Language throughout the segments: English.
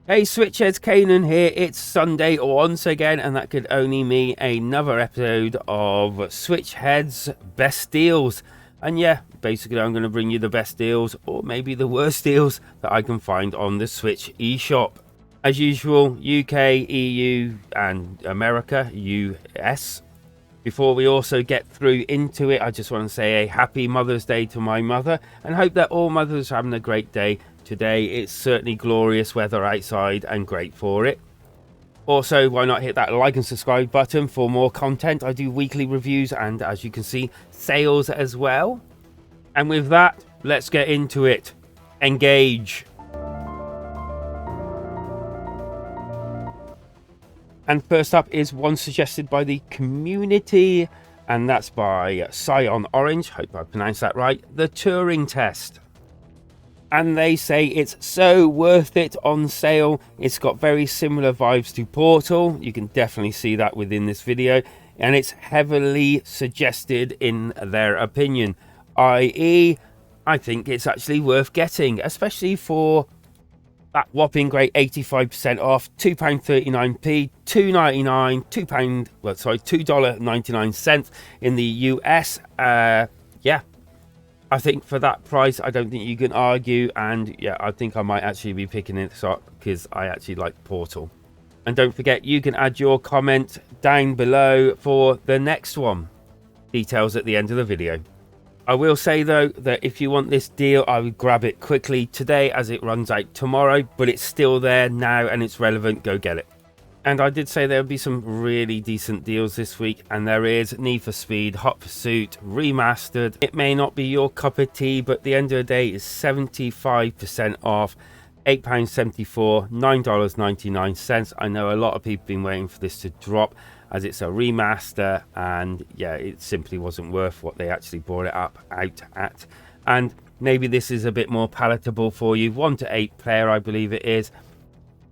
Hey Switchheads, Kanan here. It's Sunday once again, and that could only mean another episode of Switchheads Best Deals. And yeah, basically I'm going to bring you the best deals, or maybe the worst deals, that I can find on the Switch eShop. As usual, UK, EU and America, US. Before we also get through into it, I just want to say a happy Mother's Day to my mother, and hope that all mothers are having a great day today. It's certainly glorious weather outside and great for it. Also, why not hit that like and subscribe button for more content? I do weekly reviews and, as you can see, sales as well. And with that, let's get into it. Engage. And first up is one suggested by the community, and that's by Scion Orange. Hope I pronounced that right. The Turing Test. And they say it's so worth it on sale. It's got very similar vibes to Portal. You can definitely see that within this video. And it's heavily suggested in their opinion. I.e., I think it's actually worth getting, especially for that whopping great 85% off, £2.39p, $2.99, $2.99 in the US. Yeah, I think for that price, I don't think you can argue. And yeah, I think I might actually be picking this up because I actually like Portal. And don't forget, you can add your comment down below for the next one. Details at the end of the video. I will say though that if you want this deal, I would grab it quickly today as it runs out tomorrow, but it's still there now and it's relevant. Go get it. And I did say there would be some really decent deals this week, and there is. Need for Speed Hot Pursuit Remastered. It may not be your cup of tea, but at the end of the day is 75% off, £8.74, $9.99. I know a lot of people have been waiting for this to drop, as it's a remaster, and yeah, it simply wasn't worth what they actually brought it out at. And maybe this is a bit more palatable for you. 1 to 8 player, I believe it is.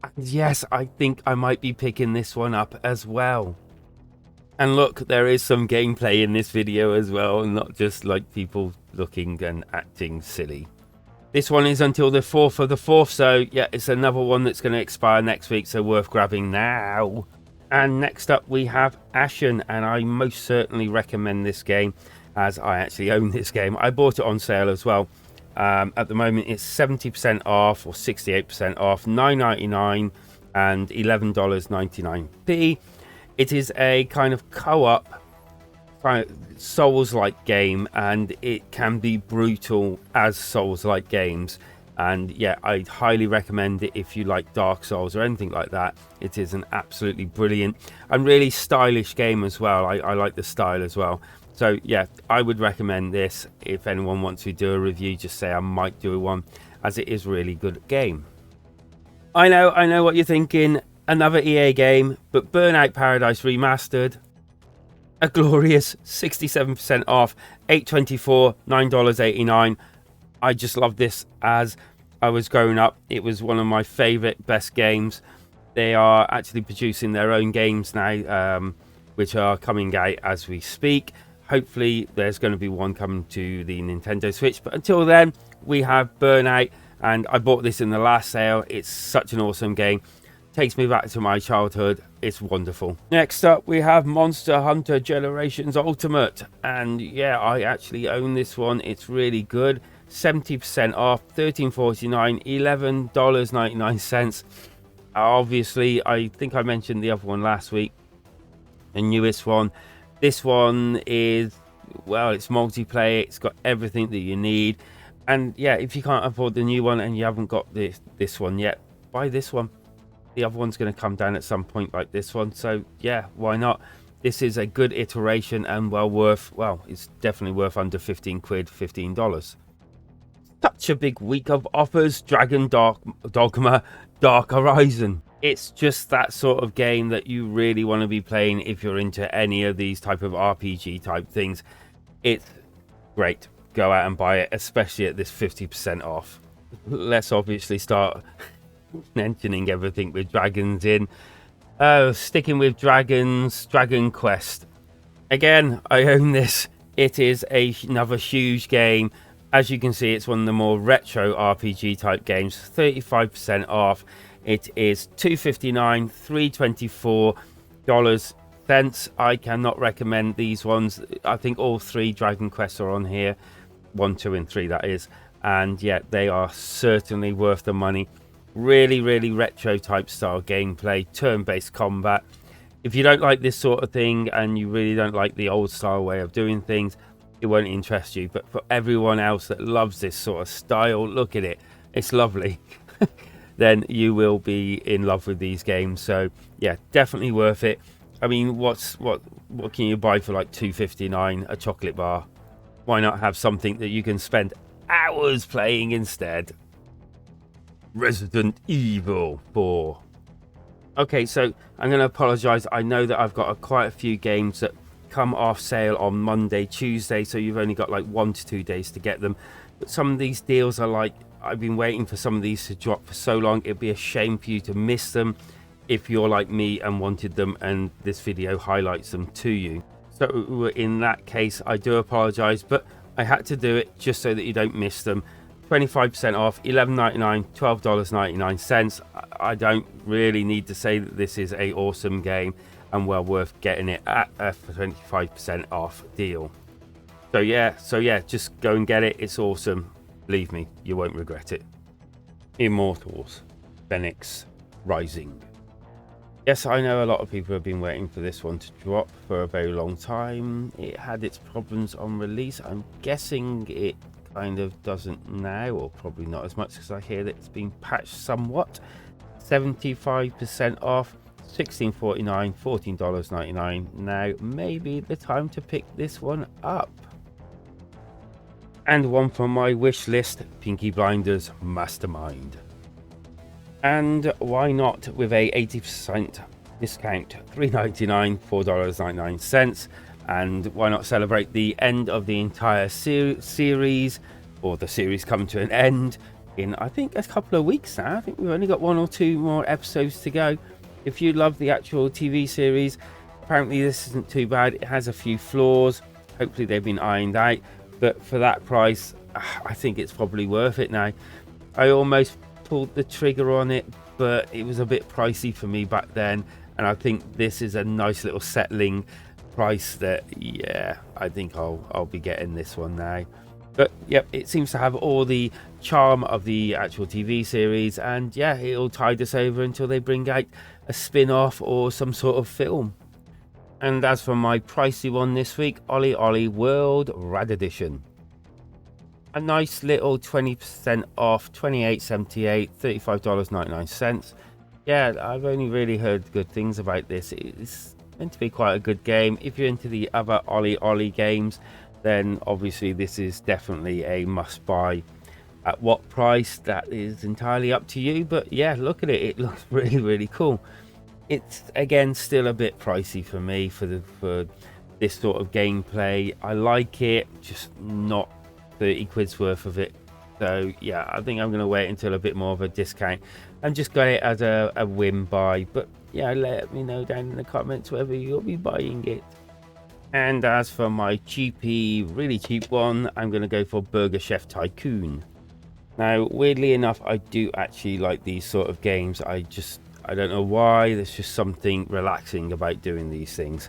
And yes, I think I might be picking this one up as well. And look, there is some gameplay in this video as well, not just like people looking and acting silly. This one is until the 4th of the 4th, so yeah, it's another one that's going to expire next week, so worth grabbing now. And next up we have Ashens, and I most certainly recommend this game, as I actually own this game. I bought it on sale as well. At the moment it's 70% off, or 68% off, $9.99 and $11.99p. It is a kind of co-op, kind of Souls-like game, and it can be brutal as Souls-like games. And yeah, I'd highly recommend it if you like Dark Souls or anything like that. It is an absolutely brilliant and really stylish game as well. I like the style as well. So yeah, I would recommend this. If anyone wants to do a review, just say I might do one, as it is a really good game. I know what you're thinking. Another EA game, but Burnout Paradise Remastered. A glorious 67% off, $8.24, $9.89. I just love this. As I was growing up, it was one of my favorite best games. They are actually producing their own games now, which are coming out as we speak. Hopefully there's going to be one coming to the Nintendo Switch, but until then we have Burnout, and I bought this in the last sale. It's such an awesome game, takes me back to my childhood. It's wonderful. Next up we have Monster Hunter Generations Ultimate, and yeah, I actually own this one. It's really good. 70% off, $13.49, $11.99. Obviously, I think I mentioned the other one last week, the newest one. This one is, well, it's multiplayer. It's got everything that you need. And yeah, if you can't afford the new one and you haven't got this one yet, buy this one. The other one's going to come down at some point like this one. So yeah, why not? This is a good iteration and well worth, well, it's definitely worth under 15 quid, $15. Such a big week of offers. Dogma, Dark Arisen. It's just that sort of game that you really want to be playing if you're into any of these type of RPG type things. It's great. Go out and buy it, especially at this 50% off. Let's obviously start mentioning everything with dragons in. Sticking with dragons, Dragon Quest. Again, I own this. It is another huge game. As you can see, it's one of the more retro RPG type games, 35% off. It is $2.59, $3.24 cents. I cannot recommend these ones. I think all 3 Dragon Quests are on here, 1, 2 and 3 that is, and yeah, they are certainly worth the money. Really retro type style gameplay, turn-based combat. If you don't like this sort of thing and you really don't like the old style way of doing things, it won't interest you. But for everyone else that loves this sort of style, look at it, it's lovely. Then you will be in love with these games. So yeah, definitely worth it. I mean, what can you buy for like $2.59? A chocolate bar? Why not have something that you can spend hours playing instead? Resident Evil 4. Okay, so I'm going to apologize. I know that I've got quite a few games that come off sale on Monday, Tuesday, so you've only got like 1 to 2 days to get them. But some of these deals are like, I've been waiting for some of these to drop for so long. It'd be a shame for you to miss them if you're like me and wanted them, and this video highlights them to you. So in that case, I do apologize, but I had to do it just so that you don't miss them. 25% off, $11.99, $12.99. I don't really need to say that this is a awesome game and well worth getting it at a 25% off deal. So yeah, just go and get it. It's awesome. Believe me, you won't regret it. Immortals, Fenyx, Rising. Yes, I know a lot of people have been waiting for this one to drop for a very long time. It had its problems on release. I'm guessing it kind of doesn't now, or probably not as much, because I hear that it's been patched somewhat. 75% off, $16.49, $14.99. Now maybe the time to pick this one up. And one from my wish list, Peaky Blinders Mastermind. And why not with a 80% discount, $3.99, $4.99. And why not celebrate the end of the entire series, or the series coming to an end in, I think, a couple of weeks now. I think we've only got 1 or 2 more episodes to go. If you love the actual TV series, apparently this isn't too bad. It has a few flaws. Hopefully they've been ironed out. But for that price, I think it's probably worth it now. I almost pulled the trigger on it, but it was a bit pricey for me back then. And I think this is a nice little settling price that, yeah, I think I'll be getting this one now. But yep, it seems to have all the charm of the actual TV series, and yeah, it'll tide us over until they bring out a spin-off or some sort of film. And as for my pricey one this week, OlliOlli World Rad Edition. A nice little 20% off, $28.78, $35.99. Yeah, I've only really heard good things about this. It's meant to be quite a good game. If you're into the other OlliOlli games, then obviously this is definitely a must buy. At what price, that is entirely up to you, but yeah, look at it, it looks really cool. It's again still a bit pricey for me for this sort of gameplay. I like it, just not 30 quid's worth of it. So yeah, I think I'm going to wait until a bit more of a discount and just got it as a whim buy. But yeah, let me know down in the comments whether you'll be buying it. And as for my cheapy, really cheap one, I'm going to go for Burger Chef Tycoon. Now, weirdly enough, I do actually like these sort of games. I don't know why, there's just something relaxing about doing these things.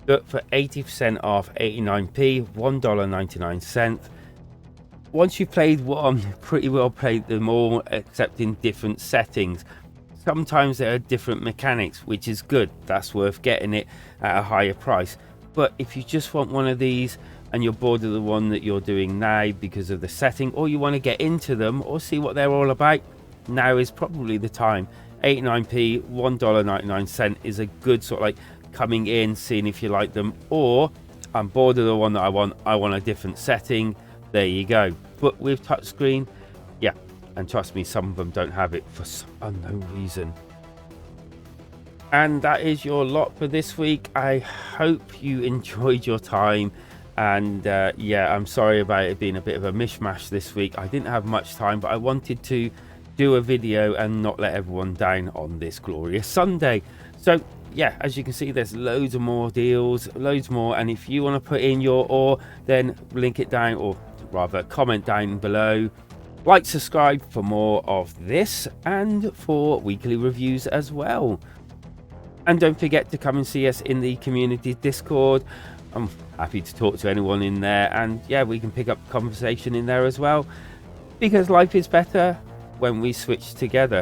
But for 80% off, 89p, $1.99. Once you've played one, pretty well played them all, except in different settings. Sometimes there are different mechanics, which is good. That's worth getting it at a higher price. But if you just want one of these and you're bored of the one that you're doing now because of the setting, or you want to get into them or see what they're all about, now is probably the time. 89p, $1.99 is a good sort of like coming in, seeing if you like them, or I'm bored of the one that I want a different setting. There you go. But with touchscreen, yeah, and trust me, some of them don't have it for some unknown reason. And that is your lot for this week. I hope you enjoyed your time. And yeah, I'm sorry about it being a bit of a mishmash this week. I didn't have much time, but I wanted to do a video and not let everyone down on this glorious Sunday. So yeah, as you can see, there's loads of more deals, loads more. And if you want to put in your or, then link it down, or rather, comment down below. Like, subscribe for more of this and for weekly reviews as well. And don't forget to come and see us in the community Discord. I'm happy to talk to anyone in there, and yeah, we can pick up conversation in there as well, because life is better when we switch together.